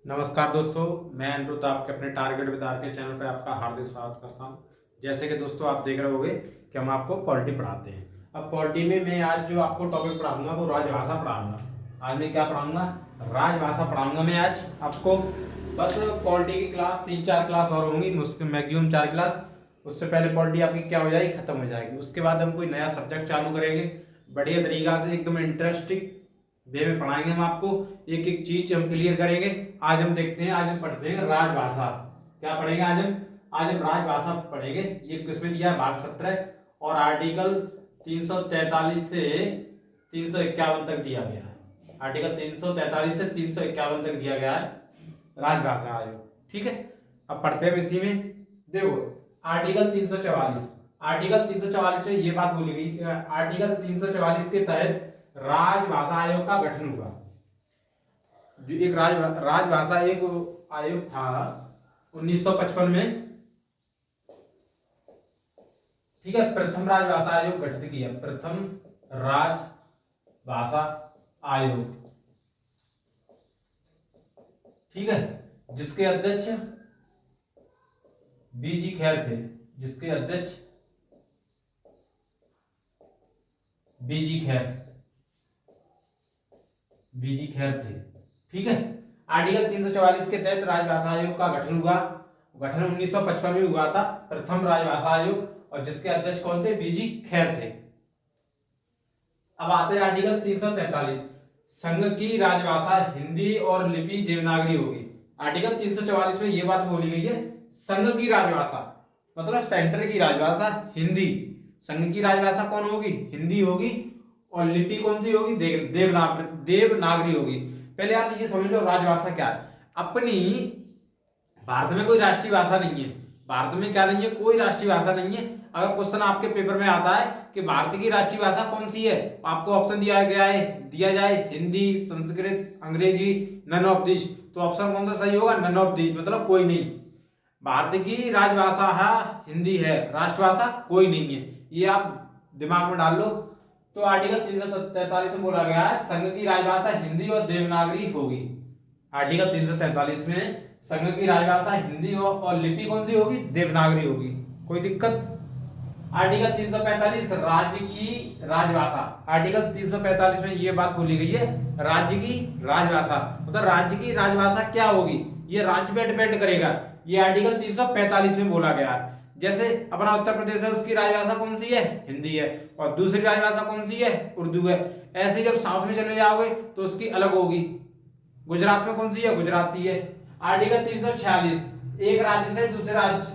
नमस्कार दोस्तों, मैं अनिरुद्ध आपके अपने टारगेट विद आर के चैनल पे आपका हार्दिक स्वागत करता हूं। जैसे कि दोस्तों आप देख रहे होंगे कि हम आपको पॉलिटी पढ़ाते हैं। अब पॉलिटी में मैं आज जो आपको टॉपिक पढ़ाऊंगा वो राजभाषा पढ़ाऊंगा। आज मैं क्या पढ़ाऊंगा? राजभाषा पढ़ाऊंगा मैं आज आपको। बस पॉलिटी की क्लास 3-4 क्लास और होंगी, मुश्किल मैक्सिमम 4 क्लास। उससे पहले पॉलिटी आपकी क्या हो जाएगी, खत्म हो जाएगी। उसके बाद हम कोई नया सब्जेक्ट चालू करेंगे, बढ़िया तरीका से एकदम इंटरेस्टिंग वे में पढ़ाएंगे। हम आपको एक एक चीज हम क्लियर करेंगे। आज हम देखते हैं, आज हम पढ़ते हैं राजभाषा। क्या पढ़ेंगे आज हम राजभाषा पढ़ेंगे। ये किसमें दिया है? भाग 17 और आर्टिकल 343 से 351 तक दिया गया है। आर्टिकल 343 से 351 तक दिया गया है राजभाषा आयोग। ठीक है, अब पढ़ते हैं इसी में। देखो आर्टिकल 344 में ये बात बोली गई, आर्टिकल 344 के तहत राजभाषा आयोग का गठन हुआ। जो एक राजभाषा आयोग था 1955 में। ठीक है, प्रथम राजभाषा आयोग गठित किया, प्रथम राजभाषा आयोग। ठीक है, जिसके अध्यक्ष बीजी खैर थे, जिसके अध्यक्ष बीजी खैर थे। ठीक है, आर्टिकल 344 के तहत राजभाषा आयोग का गठन हुआ। गठन 1955 में हुआ था, प्रथम राजभाषा आयोग, और जिसके अध्यक्ष कौन थे? बीजी खैर थे। अब आते हैं आर्टिकल 343, संघ की राजभाषा हिंदी और लिपि देवनागरी होगी। आर्टिकल 344 में यह बात बोली गई है, संघ की राजभाषा मतलब सेंटर की राजभाषा हिंदी। संघ की राजभाषा कौन होगी? हिंदी होगी। और लिपि कौन सी होगी? देवनागरी होगी। पहले आप ये समझ लो राजभाषा क्या है। अपनी भारत में कोई राष्ट्रीय भाषा नहीं है। भारत में क्या नहीं है? कोई राष्ट्रीय भाषा नहीं है। अगर क्वेश्चन आपके पेपर में आता है कि भारत की राष्ट्रीय भाषा कौन सी है, आपको ऑप्शन दिया जाए हिंदी, संस्कृत, अंग्रेजी, नन ऑफ दिस, तो ऑप्शन कौन सा सही होगा? नन ऑफ दिस, मतलब कोई नहीं। भारत की राजभाषा है हिंदी है, राष्ट्रभाषा कोई नहीं है। ये आप दिमाग में डाल लो। तो आर्टिकल 343 में बोला गया है संघ की राजभाषा हिंदी और देवनागरी होगी। आर्टिकल 343 में संघ की राजभाषा हिंदी और लिपि कौन सी होगी? देवनागरी होगी। कोई दिक्कत? आर्टिकल 345 राज्य की राजभाषा। आर्टिकल 345 में यह बात बोली गई है राज्य की राजभाषा, मतलब राज्य की राजभाषा क्या होगी ये राज्य पे डिपेंड करेगा। ये आर्टिकल 345 में बोला गया है। जैसे अपना उत्तर प्रदेश है, उसकी राजभाषा कौन सी है? हिंदी है। और दूसरी राजभाषा कौन सी है? उर्दू है। ऐसे जब साउथ में चले जाओगे तो उसकी अलग होगी। गुजरात में कौन सी है? गुजराती है। आर्टिकल 346 एक राज्य से दूसरे राज्य।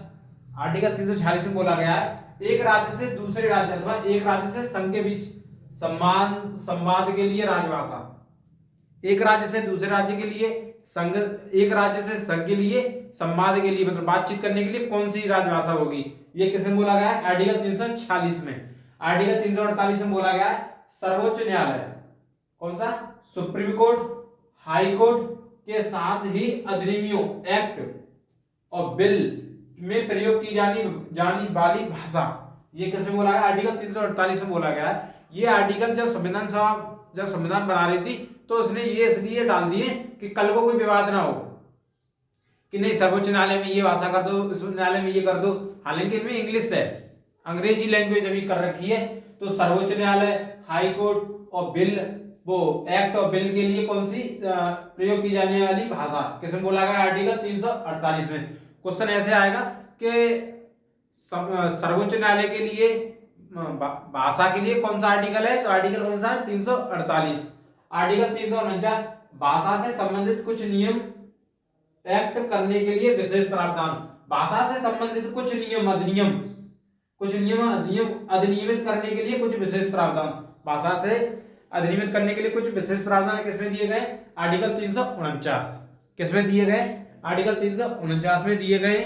आर्टिकल 346 में बोला गया है एक राज्य से दूसरे राज्य अथवा एक राज्य से संघ के बीच संवाद के लिए राजभाषा। एक राज्य से दूसरे राज्य के लिए संघ, एक राज्य से संघ के लिए संवाद के लिए मतलब बातचीत करने के लिए कौन सी राजभाषा होगी? ये किसमें बोला गया है? आर्टिकल 346 में। आर्टिकल 348 में बोला गया है सर्वोच्च न्यायालय, कौन सा? सुप्रीम कोर्ट, हाई कोर्ट के साथ ही अधिनियमों, एक्ट और बिल में प्रयोग की जानी वाली भाषा। ये किसमें बोला गया? आर्टिकल 348 में बोला गया है। ये आर्टिकल जब संविधान बना रही थी तो उसने ये इसलिए डाल दिए कि कल को कोई विवाद ना हो कि नहीं सर्वोच्च न्यायालय में ये भाषा कर दो, इस न्यायालय में ये कर दो। हालांकि इनमें इंग्लिश है, अंग्रेजी लैंग्वेज अभी कर रखी है। तो सर्वोच्च न्यायालय, हाई कोर्ट और बिल, वो एक्ट और बिल के लिए कौन सी प्रयोग की जाने वाली भाषा किसमें बोला गया? आर्टिकल 348 में। क्वेश्चन ऐसे आएगा कि सर्वोच्च न्यायालय के लिए भाषा के लिए कौन सा आर्टिकल है? तो आर्टिकल कौन सा है? 348। आर्टिकल 349 भाषा से संबंधित कुछ नियम एक्ट करने के लिए विशेष प्रावधान। भाषा से संबंधित कुछ नियम अधिनियमित करने के लिए कुछ विशेष प्रावधान। भाषा से अधिनियमित करने के लिए कुछ विशेष प्रावधान किसमें दिए गए? आर्टिकल 349। किसमें दिए गए? आर्टिकल 349 में दिए गए।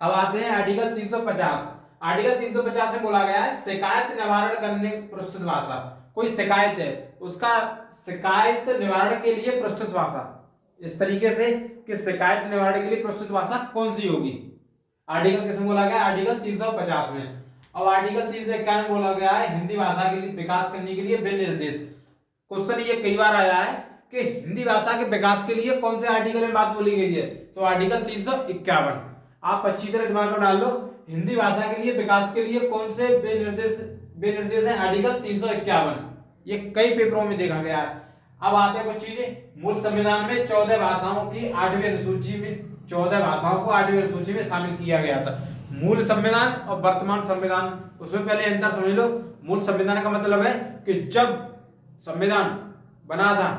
अब आते हैं आर्टिकल 350। आर्टिकल 350 में बोला गया है शिकायत निवारण करने प्रस्तुत भाषा। कोई शिकायत है, उसका शिकायत निवारण के लिए प्रस्तुत भाषा, इस तरीके से कि शिकायत निवारण के लिए प्रस्तुत भाषा कौन सी होगी? आर्टिकल किसमें बोला गया? आर्टिकल 350 में। अब आर्टिकल 351 में बोला गया है हिंदी भाषा के लिए विकास करने के लिए विनिर्देश। क्वेश्चन ये कई बार आया है कि हिंदी भाषा के विकास के लिए कौन से आर्टिकल में बात बोली गई है, तो आर्टिकल 351। आप अच्छी तरह दिमाग में डाल लो, हिंदी भाषा के लिए विकास के लिए कौन से विनिर्देश है, आर्टिकल 351। ये कई पेपरों में देखा गया है। अब आते हैं कुछ चीजें। मूल संविधान में 14 भाषाओं की 8वीं अनुसूची में 14 भाषाओं को 8वीं अनुसूची में शामिल किया गया था। मूल संविधान और वर्तमान संविधान, उसमें पहले अंतर समझ लो। मूल संविधान का मतलब है कि जब संविधान बना था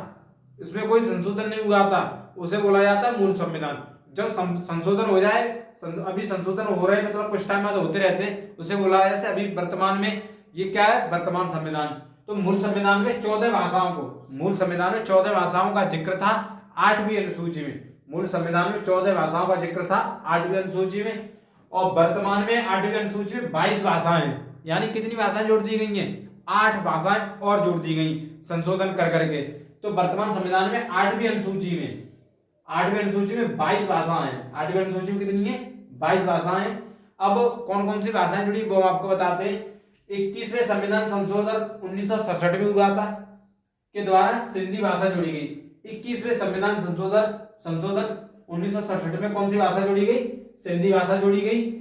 इसमें कोई संशोधन नहीं हुआ था, उसे बोला जाता है मूल संविधान। जब संशोधन हो जाए, अभी संशोधन हो रहे मतलब कुछ टाइम बाद होते रहते हैं, उसे बोला जैसे अभी वर्तमान में ये क्या है, वर्तमान संविधान। तो मूल संविधान में 14 भाषाओं को, मूल संविधान में 14 भाषाओं का जिक्र था 8वीं अनुसूची में। मूल संविधान में 14 भाषाओं का जिक्र था 8वीं अनुसूची में, और वर्तमान में 8वीं अनुसूची में 22 भाषाएं, यानी कितनी भाषाएं जोड़ दी गई हैं, 8 भाषाएं और जोड़ दी गई संशोधन कर करके। तो वर्तमान संविधान में 8वीं अनुसूची में 22 भाषाएं हैं। 8वीं अनुसूची में कितनी है, 22 भाषाएं। अब कौन कौन सी भाषाएं जुड़ी वो आपको बताते हैं। 21वें संविधान संशोधन 1967 में हुआ था के द्वारा सिंधी भाषा जोड़ी गई। 21वें संविधान संशोधन 1967 में कौन सी भाषा जोड़ी गई, सिंधी भाषा जोड़ी गई।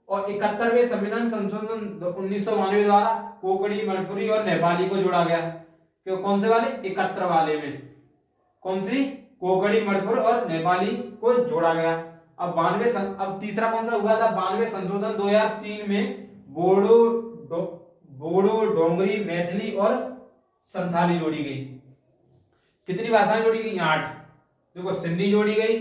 और 71वें संविधान संशोधन 1992 द्वारा कोंकणी, मणिपुरी और नेपाली को जोड़ा गया। क्यों, कौन से वाले, 71 वाले में कौन सी, कोंकणी, मणिपुर और नेपाली को जोड़ा गया। अब तीसरा कौन सा हुआ था, 92 संशोधन 2003 में बोडो, डोंगरी, मैथिली और संथाली जोड़ी गई। कितनी भाषाएं जोड़ी गई, 8। देखो, सिंधी जोड़ी गई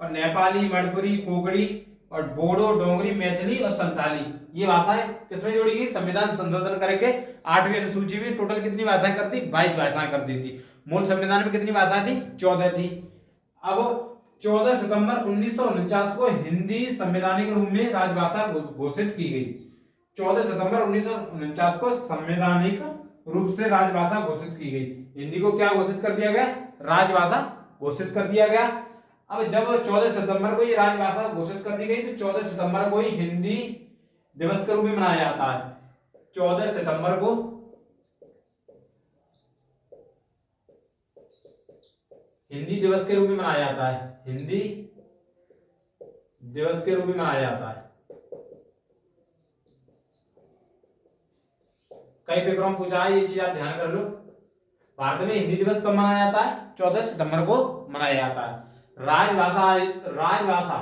और नेपाली, मणिपुरी, कोंकणी और बोडो, डोंगरी, मैथिली और संथाली, ये भाषाएं किसमें जोड़ी गई, संविधान संशोधन करके 8वीं अनुसूची में। टोटल कितनी भाषाएं कर दी, 22 भाषाएं कर दी थी। मूल संविधान में कितनी भाषाएं थी, 14 थी। अब 14 सितंबर 1949 को हिंदी संवैधानिक रूप में राजभाषा घोषित की गई। 14 सितंबर 1949 को संवैधानिक रूप से राजभाषा घोषित की गई। हिंदी को क्या घोषित कर दिया गया, राजभाषा घोषित कर दिया गया। अब जब 14 सितंबर को ये राजभाषा घोषित कर दी गई तो 14 सितंबर को ही हिंदी दिवस के रूप में मनाया जाता है। 14 सितंबर को हिंदी दिवस के रूप में मनाया जाता है, हिंदी दिवस के रूप में मनाया जाता है। कई पेपरों में पूछा है, ये चीज आप ध्यान कर लो। भारत में हिंदी दिवस कब मनाया जाता है, 14 सितंबर को मनाया जाता है। राजभाषा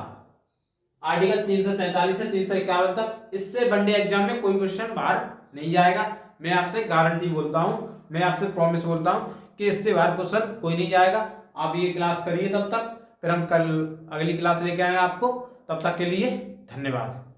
आर्टिकल 343 से 351 तक, इससे वनडे एग्जाम में कोई क्वेश्चन बाहर नहीं जाएगा। मैं आपसे गारंटी बोलता हूं, मैं आपसे प्रॉमिस बोलता हूं कि इससे बाहर क्वेश्चन कोई नहीं जाएगा। आप ये क्लास करिए तब तक, फिर हम कल अगली क्लास लेके आएंगे आपको। तब तक के लिए धन्यवाद।